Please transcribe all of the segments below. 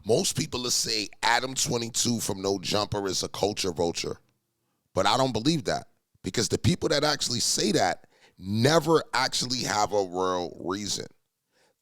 Most people will say Adam22 from No Jumper is a culture vulture. But I don't believe that, because the people that actually say that never actually have a real reason.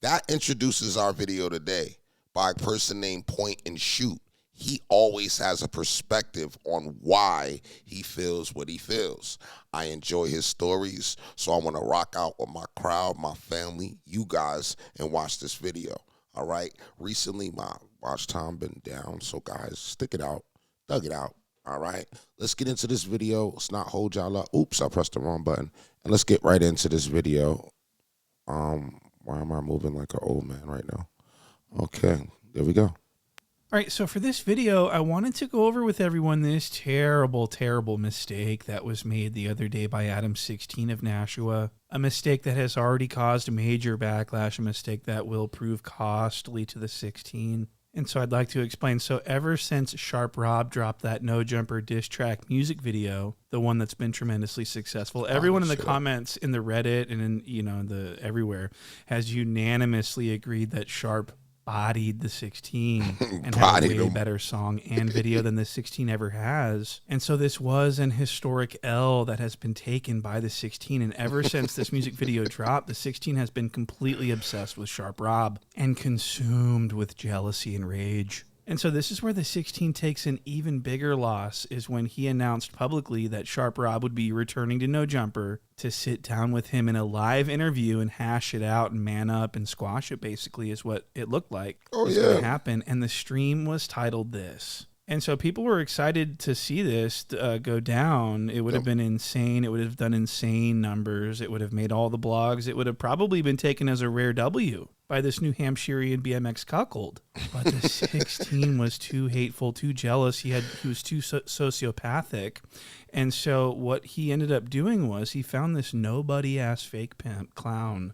That introduces our video today by a person named Point and Shoot. He always has a perspective on why he feels what he feels. I enjoy his stories, so I want to rock out with my crowd, my family, you guys, and watch this video, all right? Recently, my watch time been down, so guys, stick it out, thug it out, all right? Let's get into this video. Let's not hold y'all up. Oops, I pressed the wrong button. And let's get right into this video. Why am I moving like an old man right now? Okay, there we go. All right, so for this video, I wanted to go over with everyone this terrible, terrible mistake that was made the other day by Adam22 of Nashua. A mistake that has already caused a major backlash, a mistake that will prove costly to the 16. And so I'd like to explain. So ever since Sharp Rob dropped that No Jumper diss track music video, the one that's been tremendously successful, everyone in the comments in the Reddit and in, you know, the everywhere has unanimously agreed that Sharp bodied the 16 and had a way better song and video than the 16 ever has. And so this was an historic L that has been taken by the 16. And ever since this music video dropped, the 16 has been completely obsessed with Sharp Rob and consumed with jealousy and rage. And so this is where the 16 takes an even bigger loss, is when he announced publicly that Sharp Rob would be returning to No Jumper to sit down with him in a live interview and hash it out and man up and squash it, basically, is what it looked like was going to happen. And the stream was titled this. And so people were excited to see this go down. It would have been insane. It would have done insane numbers. It would have made all the blogs. It would have probably been taken as a rare W by this New Hampshirean BMX cuckold. But the 16 was too hateful, too jealous. He was too sociopathic. And so what he ended up doing was he found this nobody-ass fake pimp clown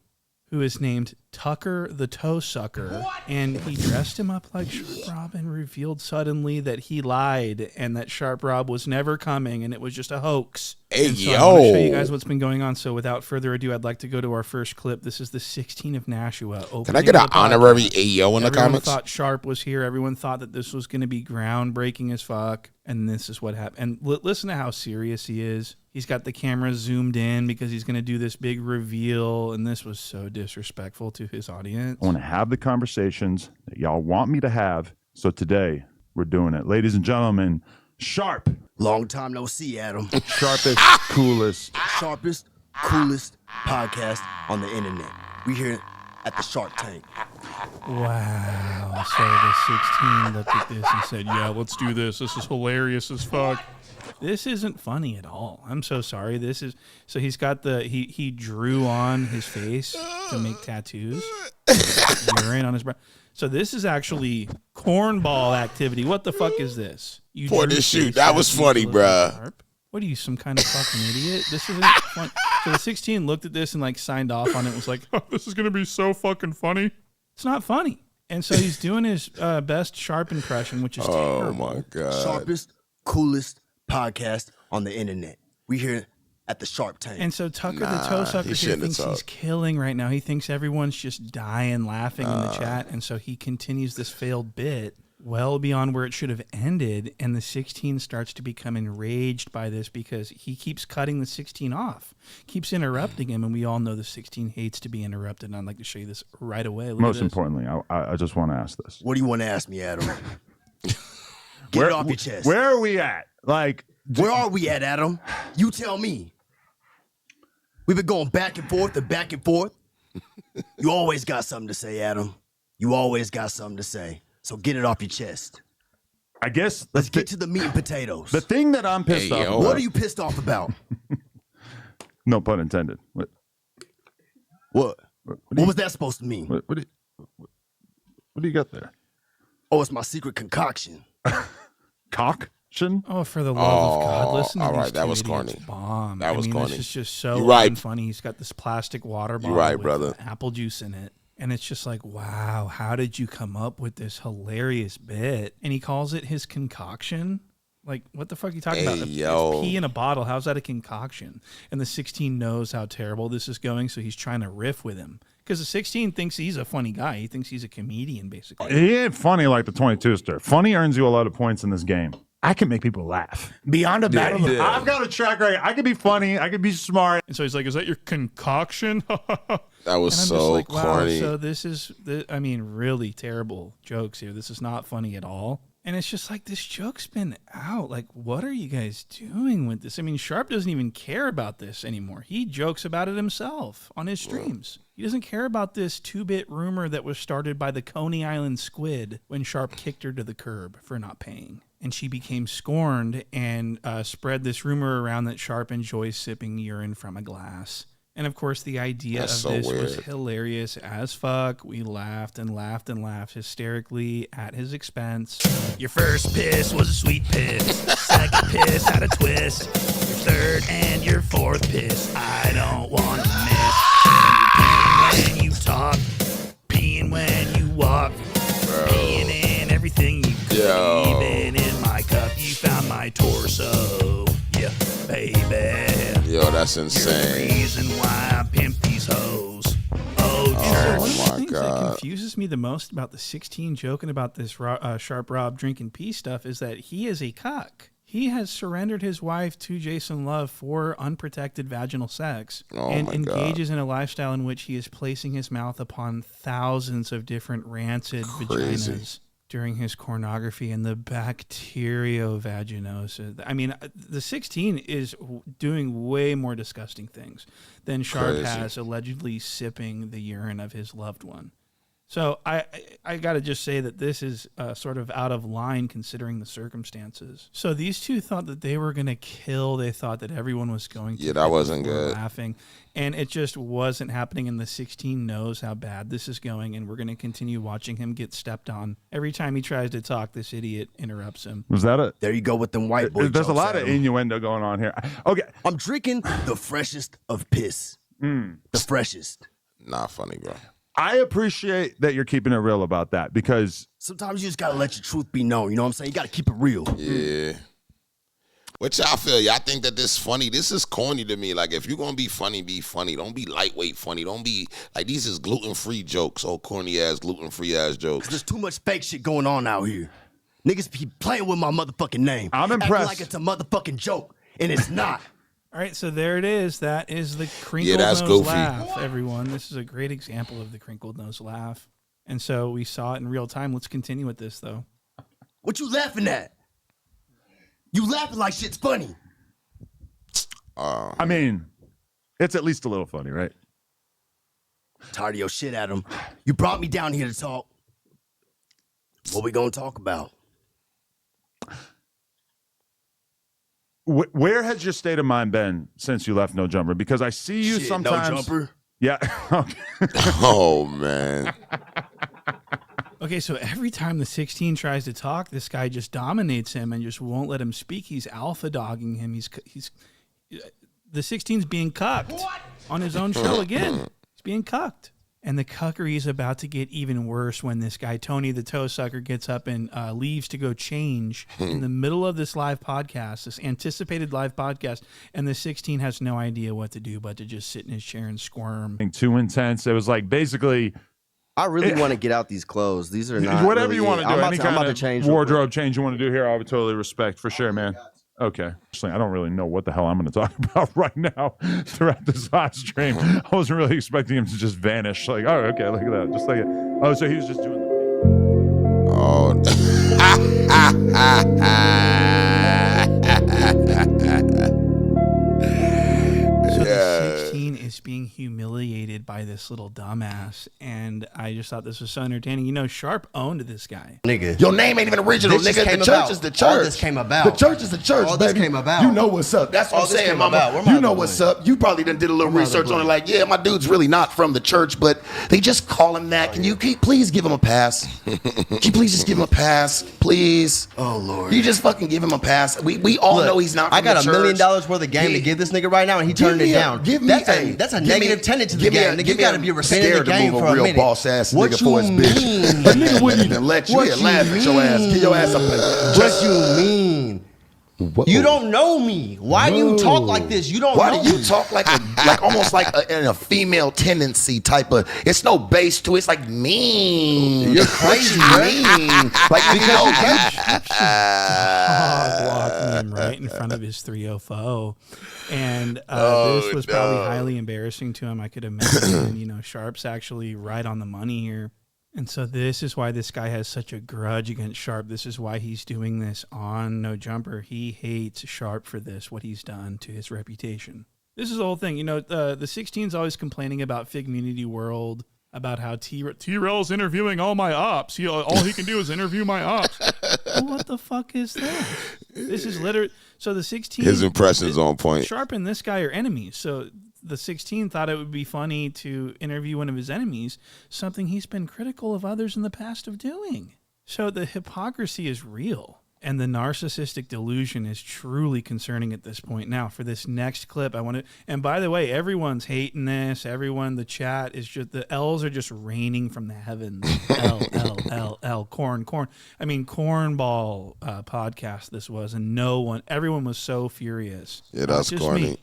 who is named Tucker the Toe Sucker, and he dressed him up like Sharp Rob and revealed suddenly that he lied and that Sharp Rob was never coming and it was just a hoax. Hey, and so I want to show you guys what's been going on. So without further ado, I'd like to go to our first clip. This is the 16 of Nashua. Can I get an honorary Ayo in the comments? Everyone thought Sharp was here. Everyone thought that this was going to be groundbreaking as fuck. And this is what happened. And listen to how serious he is. He's got the camera zoomed in because he's going to do this big reveal. And this was so disrespectful to his audience. I want to have the conversations that y'all want me to have. So today we're doing it. Ladies and gentlemen, Sharp. Long time no see, Adam. Sharpest, coolest. Sharpest, coolest podcast on the internet. We here at the Shark Tank. Wow. So the 16 looked at this and said, yeah, let's do this. This is hilarious as fuck. This isn't funny at all. I'm so sorry. This is, so he's got the, he drew on his face to make tattoos. Urine on his brow. So this is actually cornball activity. What the fuck is this? You For this shoot, that was funny, bruh. What are you, some kind of fucking idiot? This isn't fun. So the 16 looked at this and like signed off on it. Was like, oh, this is gonna be so fucking funny. It's not funny. And so he's doing his best Sharp impression, which is terrible. Oh my god. Sharpest, coolest podcast on the internet. We here at the Shark Tank. And so Tucker the Toe Sucker here thinks he's killing right now. He thinks everyone's just dying laughing in the chat. And so he continues this failed bit well beyond where it should have ended. And the 16 starts to become enraged by this because he keeps cutting the 16 off, keeps interrupting him. And we all know the 16 hates to be interrupted. And I'd like to show you this right away. Most importantly, I just want to ask this. What do you want to ask me, Adam? Get it off your chest. Where are we at? Like, where are we at, Adam? You tell me. We've been going back and forth and back and forth. You always got something to say, Adam. You always got something to say. So get it off your chest. I guess let's get to the meat and potatoes. The thing that I'm pissed off about. What are you pissed off about? No pun intended. What was that supposed to mean? What do you got there? Oh, it's my secret concoction. Concoction? Oh, for the love of God, listen to all these right, that was corny. Bomb. That was corny. This is just so funny. He's got this plastic water bottle with brother. apple juice in it. And it's just like, wow, how did you come up with this hilarious bit? And he calls it his concoction. Like, what the fuck are you talking about? It's pee in a bottle. How's that a concoction? And the 16 knows how terrible this is going, so he's trying to riff with him. Because the 16 thinks he's a funny guy. He thinks he's a comedian, basically. He ain't funny like the 22-ster. Funny earns you a lot of points in this game. I can make people laugh. Beyond a battle. Yeah. I've got a track record. I can be funny. I can be smart. And so he's like, is that your concoction? That was And I'm so just like, wow, corny. so this is, I mean, really terrible jokes here. This is not funny at all. And it's just like, this joke's been out. Like, what are you guys doing with this? I mean, Sharp doesn't even care about this anymore. He jokes about it himself on his streams. He doesn't care about this 2-bit rumor that was started by the Coney Island squid when Sharp kicked her to the curb for not paying. And she became scorned and spread this rumor around that Sharp enjoys sipping urine from a glass. And of course, the idea That's of so this was weird. hilarious as fuck. We laughed and laughed and laughed hysterically at his expense. Your first piss was a sweet piss. Second piss had a twist. Your third and your fourth piss, I don't want to miss. You're peeing when you talk, peeing when you walk, peeing in everything you could. Yo. Even in my cup, you found my torso. Yeah, baby. Yo, that's You're the insane. reason why I pimp these hoes. Oh, church. One of the my things that God. confuses me the most about the 16 joking about this Sharp Rob drinking pee stuff is that he is a cuck. He has surrendered his wife to Jason Love for unprotected vaginal sex and my God. engages in a lifestyle in which he is placing his mouth upon thousands of different rancid vaginas during his pornography and the bacteriovaginosis. I mean, the 16 is doing way more disgusting things than Sharp Crazy. has allegedly sipping the urine of his loved one. So I got to just say that this is sort of out of line considering the circumstances. So these two thought that they were going to kill. They thought that everyone was going to. Yeah, that wasn't They were good. Laughing, and it just wasn't happening. And the 16 knows how bad this is going, and we're going to continue watching him get stepped on every time he tries to talk. This idiot interrupts him. Was that a? There you go with them white boy There's a jokes, lot of Adam. innuendo going on here. Okay. I'm drinking the freshest of piss. The freshest. Not funny, bro. I appreciate that you're keeping it real about that because Sometimes you just gotta let your truth be known. You know what I'm saying? You gotta keep it real. Yeah. What y'all feel? Y'all think that this funny? This is corny to me. Like, if you're gonna be funny, be funny. Don't be lightweight funny. Don't be like, these is gluten-free jokes. Oh, corny ass, gluten-free ass jokes. There's too much fake shit going on out here. Niggas be playing with my motherfucking name. I'm Acting impressed. like it's a motherfucking joke, and it's not. All right, so there it is. That is the crinkled Yeah, that's nose goofy. laugh, everyone. This is a great example of the crinkled nose laugh. And so we saw it in real time. Let's continue with this, though. What you laughing at? You laughing like shit's funny. I mean, it's at least a little funny, right? Tired of your shit, Adam. You brought me down here to talk. What we gonna talk about? Where has your state of mind been since you left No Jumper? Because I see you Shit, sometimes. No jumper. Yeah. Okay. Oh man. Okay, so every time the 16 tries to talk, this guy just dominates him and just won't let him speak. He's alpha dogging him. He's the 16's being cucked on his own show again. He's being cucked. And the cuckery is about to get even worse when this guy, Tony the Toe Sucker, gets up and leaves to go change in the middle of this live podcast, this anticipated live podcast, and the 16 has no idea what to do but to just sit in his chair and squirm. Too intense. It was like basically I really want to get out these clothes. These are not whatever really you want to it. do. I'm Any about kind to of change wardrobe change you want to do here, I would totally respect for sure, man. Okay. Actually, I don't really know what the hell I'm going to talk about right now throughout this live stream. I wasn't really expecting him to just vanish. Like, oh, okay, look at that. Just like it. Oh, so he was just doing the. Oh. So Yeah. the 16 is being humiliated by this little dumbass, and I just thought this was so entertaining. You know, Sharp owned this guy. Nigga. Your name ain't even original, This just nigga. came The church about. is the All church. this came about. The church is the church, All this baby. came about. You know what's up. That's what All I'm this saying, came mama. about. Where You my know other what's boy? up. You probably done did a little Where my other research on it. boy? Like, yeah, my dude's really not from the church, but they just call him that. Can you please give him a pass? Can you please just give him a pass, please? Oh Lord. You just fucking give him a pass. We all Look, know he's not from I got the $1 million church. worth of game to He- give this nigga right now, and he Give turned it me a- down. give me That's a- a give negative me- tenet to the give me a- game. Nigga, give you me got to a be respected in scared the to game move for a a real minute. boss-ass What nigga you for his bitch. mean? A nigga wouldn't even let you. What He'd you laugh at your ass. Get your ass up. What you mean? Whoa. You don't know me. Why do you talk like this? You don't Why know do you me. talk like almost like in a female tendency type of? It's no base to it. It's like mean. You're crazy, mean. Like you know, Blocking him right in front of his 304. And this was probably highly embarrassing to him, I could imagine. And, you know, Sharp's actually right on the money here. And so this is why this guy has such a grudge against Sharp. This is why he's doing this on No Jumper. He hates Sharp for this, what he's done to his reputation. This is the whole thing. You know, the 16's always complaining about Figmunity World, about how T-Rail's interviewing all my ops. All he can do is interview my ops. Well, what the fuck is that? This is literally... So the 16... His impression's on point. Sharp and this guy are enemies. So the 16 thought it would be funny to interview one of his enemies, something he's been critical of others in the past of doing. So the hypocrisy is real. And the narcissistic delusion is truly concerning at this point. Now, for this next clip, I want to... And by the way, everyone's hating this. Everyone, the chat is just... The L's are just raining from the heavens. L, corn. I mean, cornball podcast this was. And everyone was so furious. Yeah, that's just corny. me.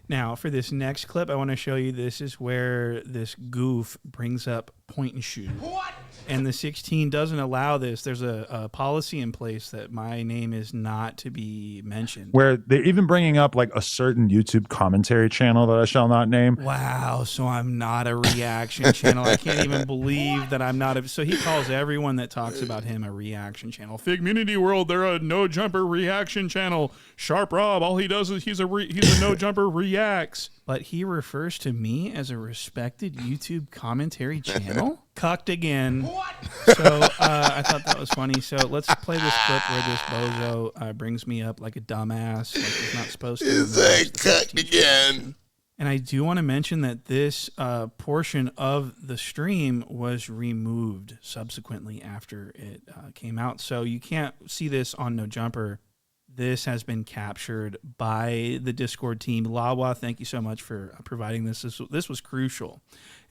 Now, for this next clip, I want to show you this is where this goof brings up point and shoot. What? And the 16 doesn't allow this. There's a policy in place that my name is not to be mentioned. Where they're even bringing up like a certain YouTube commentary channel that I shall not name. Wow, so I'm not a reaction channel. I can't even believe that I'm not. So he calls everyone that talks about him a reaction channel. Figmunity World, they're a No Jumper reaction channel. Sharp Rob, all he does is he's a No Jumper reacts. But he refers to me as a respected YouTube commentary channel? Cucked again. What? So I thought that was funny. So let's play this clip where this bozo brings me up like a dumbass, like he's not supposed to. Is that cucked again? And I do want to mention that this portion of the stream was removed subsequently after it came out. So you can't see this on No Jumper. This has been captured by the Discord team. Lawa, thank you so much for providing this. This was crucial.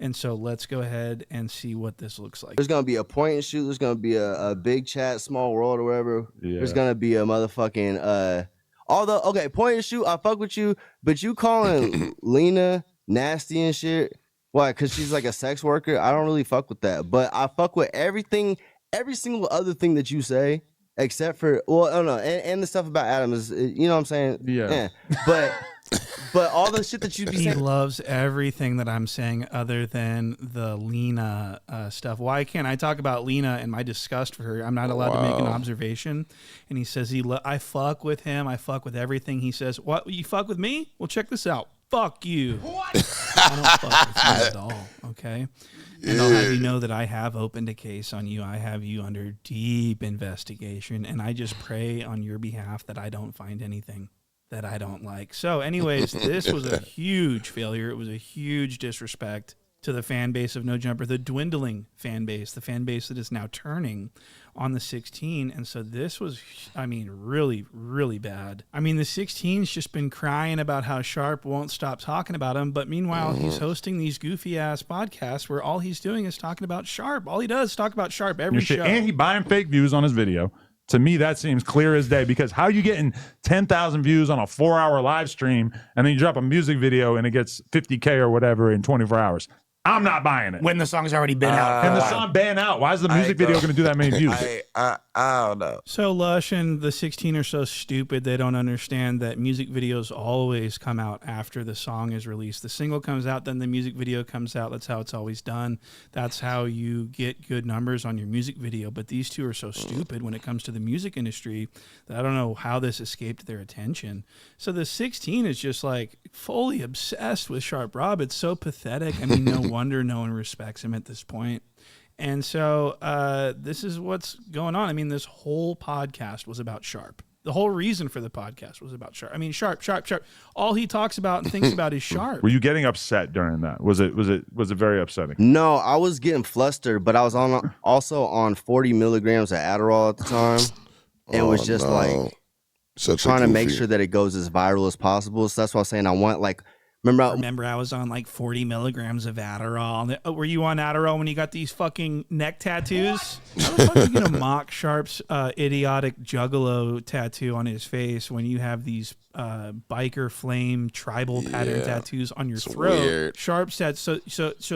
And so let's go ahead and see what this looks like. There's going to be a point and shoot. There's going to be a big chat, small world or whatever. Yeah. There's going to be a motherfucking... although, okay, point and shoot, I fuck with you, but you calling Lena nasty and shit? Why? Because she's like a sex worker? I don't really fuck with that. But I fuck with everything, every single other thing that you say. Except for, well, I don't know, and the stuff about Adam is, you know what I'm saying? Yeah. But all the shit that you be He saying. loves everything that I'm saying other than the Lena stuff. Why can't I talk about Lena and my disgust for her? I'm not allowed to make an observation. And he says, I fuck with him. I fuck with everything he says. What? You fuck with me? Well, check this out. Fuck you. What? I don't fuck with you at all, okay? And I'll have you know that I have opened a case on you. I have you under deep investigation, and I just pray on your behalf that I don't find anything that I don't like. So anyways, this was a huge failure. It was a huge disrespect to the fan base of No Jumper, the dwindling fan base, the fan base that is now turning on the 16. And so this was, I mean, really, really bad. I mean, the 16's just been crying about how Sharp won't stop talking about him. But meanwhile, he's hosting these goofy ass podcasts where all he's doing is talking about Sharp. All he does is talk about Sharp every show. And he buying fake views on his video. To me, that seems clear as day, because how you getting 10,000 views on a 4-hour live stream and then you drop a music video and it gets 50K or whatever in 24 hours? I'm not buying it. When the song's already been out. And the song banned out. Why is the music video going to do that many views? I don't know. So Lush and the 16 are so stupid they don't understand that music videos always come out after the song is released. The single comes out, then the music video comes out. That's how it's always done. That's how you get good numbers on your music video. But these two are so stupid when it comes to the music industry that I don't know how this escaped their attention. So the 16 is just like fully obsessed with Sharp Rob. It's so pathetic. I mean, no wonder no one respects him at this point. And so this is what's going on. I mean, this whole podcast was about Sharp. The whole reason for the podcast was about Sharp. I mean, Sharp. All he talks about and thinks about is Sharp. Were you getting upset during that? Was it very upsetting? No, I was getting flustered, but I was also on 40 milligrams of Adderall at the time. And was just like trying to make sure that it goes as viral as possible. So that's why I was saying I want like Remember, I was on like 40 milligrams of Adderall. Were you on Adderall when you got these fucking neck tattoos? How the fuck are you gonna mock Sharp's idiotic juggalo tattoo on his face when you have these biker flame tribal pattern tattoos on your throat? Weird. Sharp's so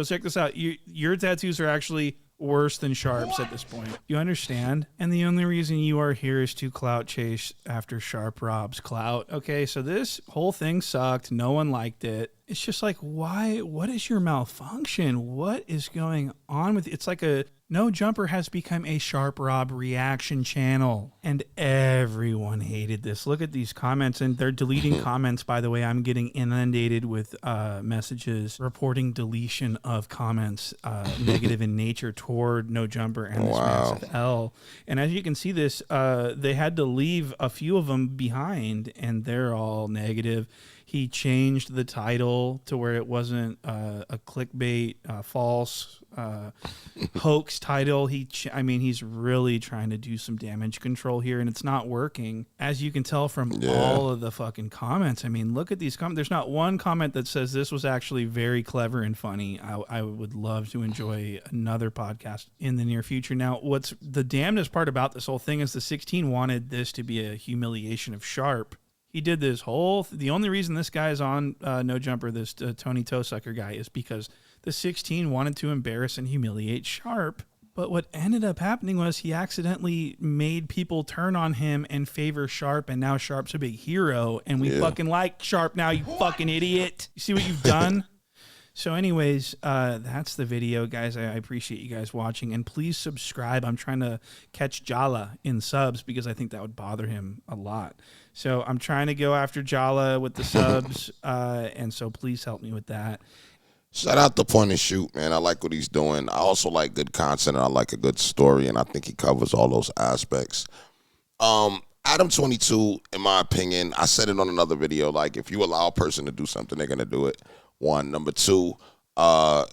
check this out. Your tattoos are actually worse than Sharp's at this point. You understand? And the only reason you are here is to clout chase after Sharp Rob's clout. Okay, so this whole thing sucked. No one liked it. It's just like, why? What is your malfunction? What is going on with it? It's like a No Jumper has become a Sharp Rob reaction channel, and everyone hated this. Look at these comments, and they're deleting comments. By the way, I'm getting inundated with messages reporting deletion of comments negative in nature toward No Jumper and this massive L. And as you can see this, they had to leave a few of them behind, and they're all negative. He changed the title to where it wasn't a clickbait, false hoax title. I mean, he's really trying to do some damage control here, and it's not working. As you can tell from all of the fucking comments. I mean, look at these comments. There's not one comment that says this was actually very clever and funny. I would love to enjoy another podcast in the near future. Now, what's the damnedest part about this whole thing is the 16 wanted this to be a humiliation of Sharp. He did this whole... The only reason this guy is on No Jumper, this Tony Toesucker guy, is because the 16 wanted to embarrass and humiliate Sharp. But what ended up happening was he accidentally made people turn on him and favor Sharp, and now Sharp's a big hero, and we fucking like Sharp now, you fucking idiot. You see what you've done? So anyways, that's the video, guys. I appreciate you guys watching, and please subscribe. I'm trying to catch Jala in subs because I think that would bother him a lot. So I'm trying to go after Jala with the subs, and so please help me with that. Shout out to Point and Shoot, man. I like what he's doing. I also like good content, and I like a good story, and I think he covers all those aspects. Adam22, in my opinion, I said it on another video, like if you allow a person to do something, they're going to do it. One. Number two, I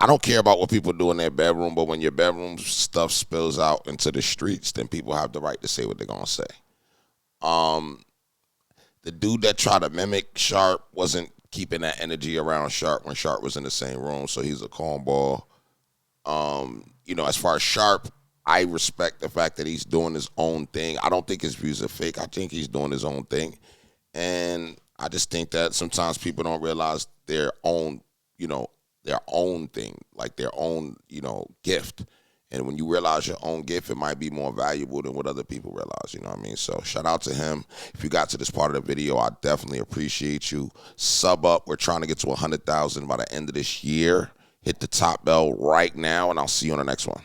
don't care about what people do in their bedroom, but when your bedroom stuff spills out into the streets, then people have the right to say what they're going to say. The dude that tried to mimic Sharp wasn't keeping that energy around Sharp when Sharp was in the same room, so he's a cornball. You know, as far as Sharp, I respect the fact that he's doing his own thing. I don't think his views are fake. I think he's doing his own thing. And I just think that sometimes people don't realize their own, their own thing, like their own, gift. And when you realize your own gift, it might be more valuable than what other people realize, you know what I mean? So shout out to him. If you got to this part of the video, I definitely appreciate you. Sub up. We're trying to get to 100,000 by the end of this year. Hit the top bell right now, and I'll see you on the next one.